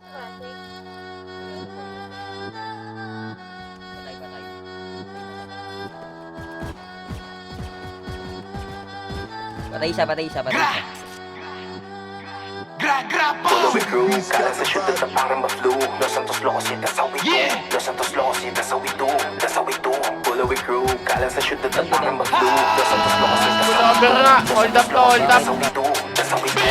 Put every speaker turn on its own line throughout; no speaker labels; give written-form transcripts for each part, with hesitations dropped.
Traffic.
Patay, patay. Patay isa, patay isa, patay isa.
Follow it through, kala sa syudad na parang ma-flu. Los Santos Locos, yeah, that's how we do. Los Santos Locos, yeah, that's how we do. That's how we do. Follow it through, kala sa syudad na parang ma-flu. Los Santos Locos, yeah, that's how we do.
Hold up, hold up.
That's how we do. That's how we do.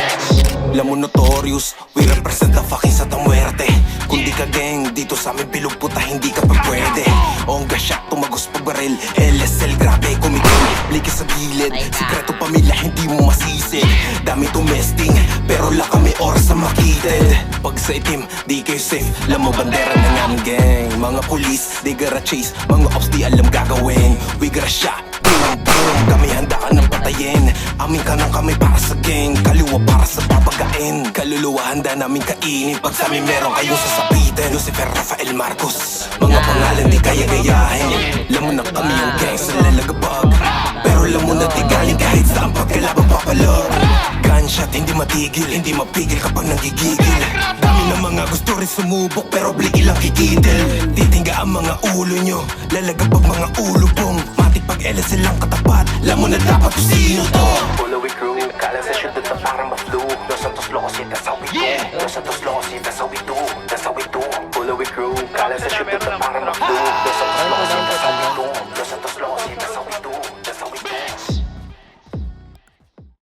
Lamo notorious, we represent the fucking Santa Muerte. Kung di ka gang, dito sa amin bilog puta, hindi ka pa pwede. Ongga siya, tumagos pag baril. LSL, grabe, kumikil. Blikis sa gilid, sikreto pamilya, hindi mo masisi. Dami tumesting, pero la kami oras sa makitid. Pag sa itim, di kayo safe. Lamo bandera ng aming gang. Mga pulis, they gotta chase. Mga ops, di alam gagawin. We gotta shot, boom, boom. Kami handa ka ng patayin. Amin ka ng kami para sa gang. Kaliwa para sa papagain. Kaluluwa handa namin kainin. Pag sa amin meron kayong sasapitin. Lucifer, Rafael, Marcos. Mga pangalan di kaya gayahin. Lamo na kami yung gang sa lalagabag. Pero lamo na di galing kahit saan pagkalabang papalog. Gunshot, hindi matigil, hindi mapigil kapag nanggigigil. Dami na mga gusto rin sumubok pero bligil lang kikidil. Titingga ang mga ulo nyo, lalagab pag mga ulo pong matik pag LSL lang katapat, lamo na dapat kung sino to. Follow it crew, kala sa syudad na parang ma-flu. Los Santos Locos, yeah, that's how we do. Los Santos Locos, yeah, that's how we do. That's how we do. Follow it crew, kala sa syudad na parang ma-flu. Los Santos Locos, yeah, that's how we do.